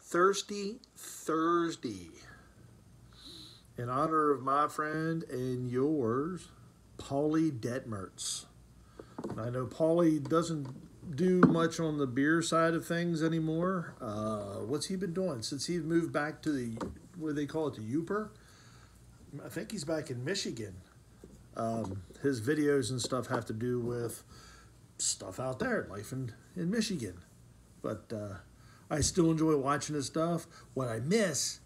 Thirsty Thursday. In honor of my friend and yours, Paulie Detmertz. I know Paulie doesn't do much on the beer side of things anymore. What's he been doing since he's moved back to the, what do they call it, the Uper? I think he's back in Michigan. His videos and stuff have to do with stuff out there, life in Michigan. But I still enjoy watching his stuff. What I miss,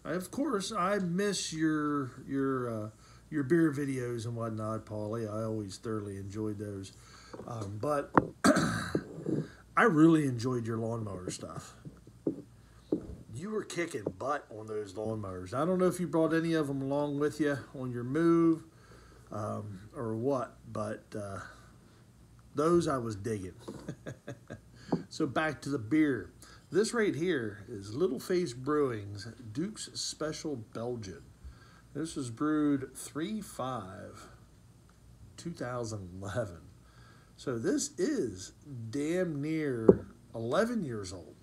of course, I miss your beer videos and whatnot, Paulie. I always thoroughly enjoyed those. But I really enjoyed your lawnmower stuff. You were kicking butt on those lawnmowers. I don't know if you brought any of them along with you on your move or what, but those I was digging. So back to the beer. This right here is Little Face Brewing's Duke's Special Belgian. This was brewed 3/5/2011. So this is damn near 11 years old.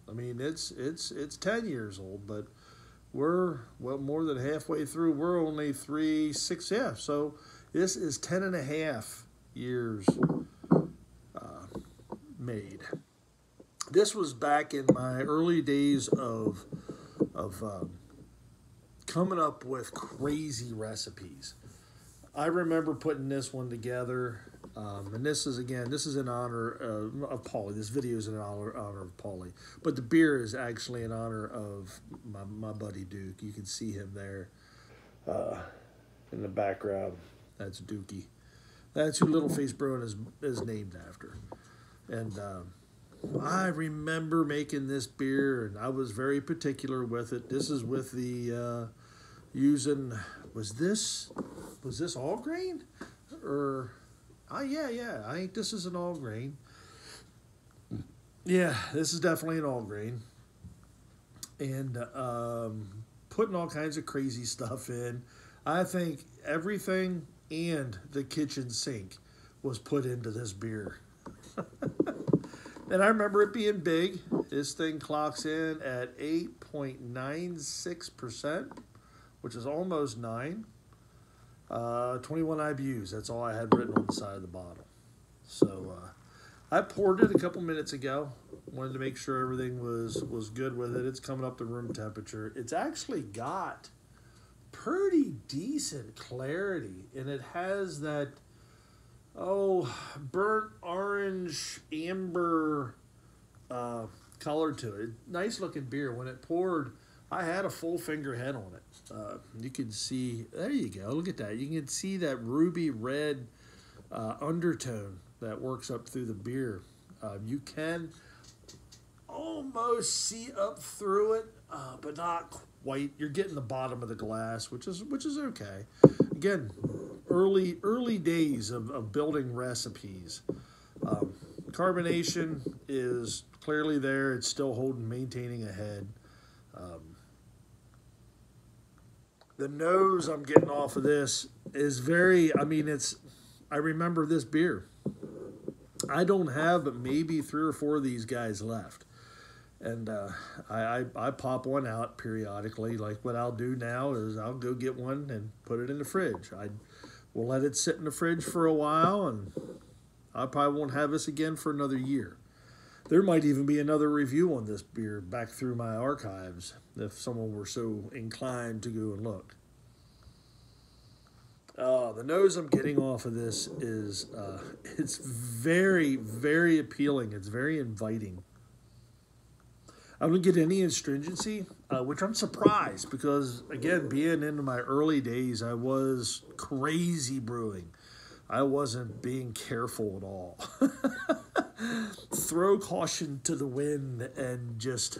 I mean, it's 10 years old, but we're, well, more than halfway through. We're only 3/6, yeah. So this is 10 and a half years made. This was back in my early days of coming up with crazy recipes. I remember putting this one together, and this is in honor of Paulie. This video is in honor of Paulie, but the beer is actually in honor of my buddy Duke. You can see him there in the background. That's Dookie. That's who Little Face Brewing is named after. And I remember making this beer, and I was very particular with it. This is with the using, was this all grain? Or, yeah, I think this is an all grain. Yeah, this is definitely an all grain. And putting all kinds of crazy stuff in. I think everything and the kitchen sink was put into this beer. And I remember it being big. This thing clocks in at 8.96%, which is almost 9. 21 IBUs. That's all I had written on the side of the bottle. So I poured it a couple minutes ago. Wanted to make sure everything was good with it. It's coming up to room temperature. It's actually got pretty decent clarity, and it has that burnt orange amber color to it. Nice looking beer. When it poured, I had a full finger head on it. You can see, there you go, look at that. You can see that ruby red undertone that works up through the beer. You can almost see up through it, but not quite. You're getting the bottom of the glass, which is okay. Again, early days of building recipes. Carbonation is clearly there. It's still maintaining a head. The nose I'm getting off of this is very, I remember this beer. I don't have but maybe 3 or 4 of these guys left. And I pop one out periodically. Like what I'll do now is I'll go get one and put it in the fridge. We'll let it sit in the fridge for a while, and I probably won't have this again for another year. There might even be another review on this beer back through my archives if someone were so inclined to go and look. The nose I'm getting off of this is, it's very, very appealing. It's very inviting. I don't get any astringency, which I'm surprised because, again, being into my early days, I was crazy brewing. I wasn't being careful at all. Throw caution to the wind and just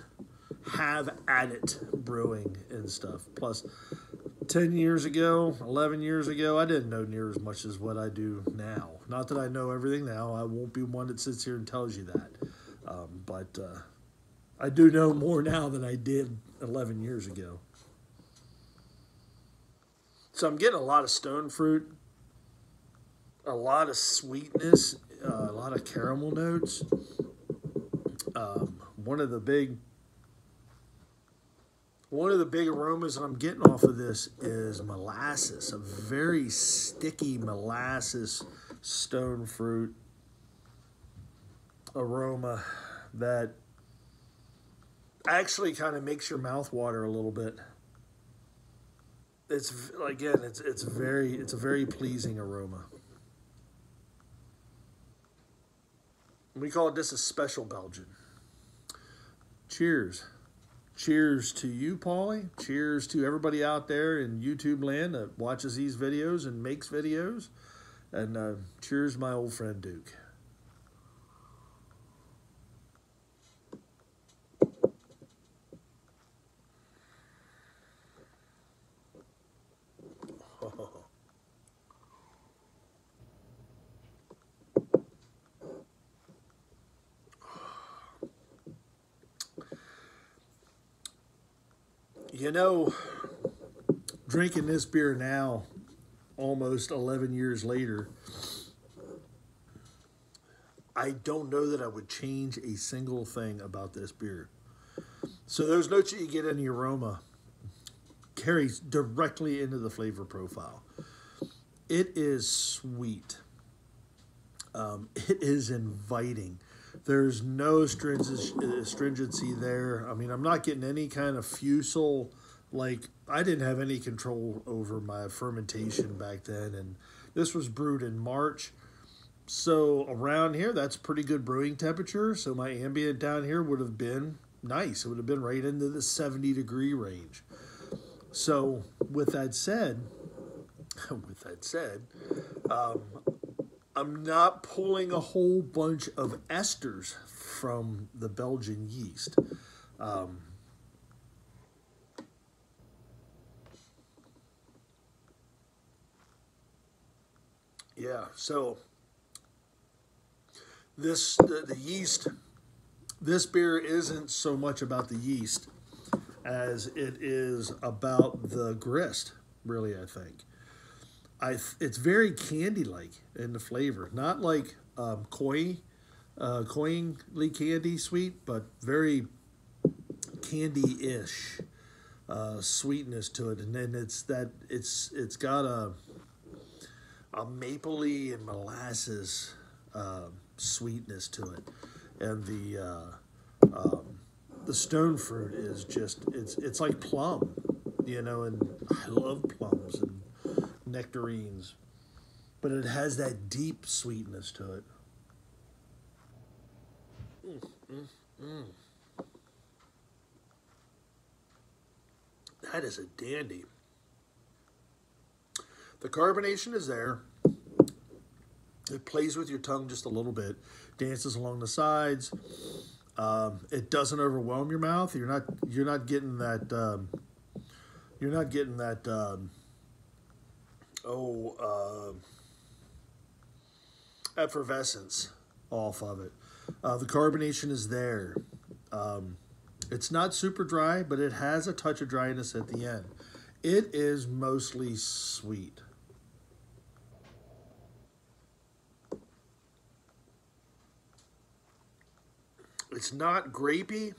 have at it brewing and stuff. Plus, 10 years ago, 11 years ago, I didn't know near as much as what I do now. Not that I know everything now. I won't be one that sits here and tells you that. But I do know more now than I did 11 years ago. So I'm getting a lot of stone fruit, a lot of sweetness, a lot of caramel notes. one of the big aromas I'm getting off of this is molasses, a very sticky molasses stone fruit aroma that actually kind of makes your mouth water a little bit. It's again, it's a very pleasing aroma. We call this a special Belgian. Cheers. Cheers to you, Paulie. Cheers to everybody out there in YouTube land that watches these videos and makes videos. And cheers, my old friend Duke. You know, drinking this beer now, almost 11 years later, I don't know that I would change a single thing about this beer. So those notes that you get in the aroma carries directly into the flavor profile. It is sweet. It is inviting. There's no stringency there. I mean, I'm not getting any kind of fusel. Like, I didn't have any control over my fermentation back then. And this was brewed in March. So around here, that's pretty good brewing temperature. So my ambient down here would have been nice. It would have been right into the 70-degree range. So with that said, I'm not pulling a whole bunch of esters from the Belgian yeast. Yeah, so the yeast, this beer isn't so much about the yeast as it is about the grist, really, I think. It's very candy-like in the flavor, not like cloyingly candy sweet, but very candy-ish sweetness to it, and then it's got a mapley and molasses sweetness to it, and the stone fruit is just it's like plum, you know, and I love plums and nectarines, but it has that deep sweetness to it. That is a dandy. The carbonation is there. It plays with your tongue just a little bit, dances along the sides. It doesn't overwhelm your mouth. You're not getting that. Effervescence off of it. The carbonation is there. It's not super dry, but it has a touch of dryness at the end. It is mostly sweet. It's not grapey.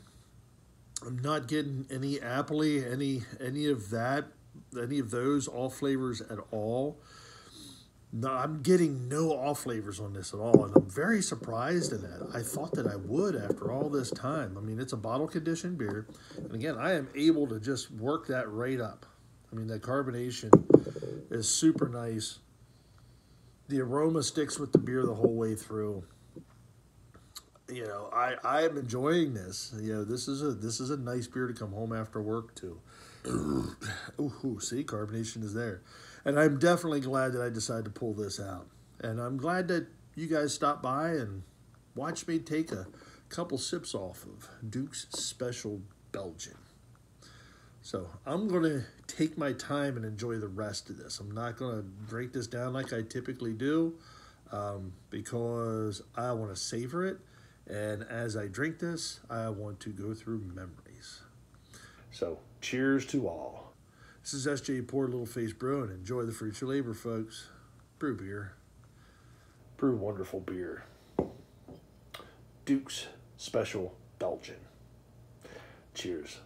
I'm not getting any appley, any of that, any of those off flavors at all. No, I'm getting no off flavors on this at all, and I'm very surprised in that. I thought that I would after all this time. I mean, it's a bottle conditioned beer, and again, I am able to just work that right up. I mean, that carbonation is super nice. The aroma sticks with the beer the whole way through. You know, I am enjoying this. You know, this is a nice beer to come home after work to. Ooh, see, carbonation is there. And I'm definitely glad that I decided to pull this out. And I'm glad that you guys stopped by and watched me take a couple sips off of Duke's Special Belgian. So I'm going to take my time and enjoy the rest of this. I'm not going to drink this down like I typically do because I want to savor it. And as I drink this, I want to go through memories. So cheers to all. This is SJ Poor Little Face Brew, and enjoy the fruits of your labor, folks. Brew beer. Brew wonderful beer. Duke's Special Belgian. Cheers.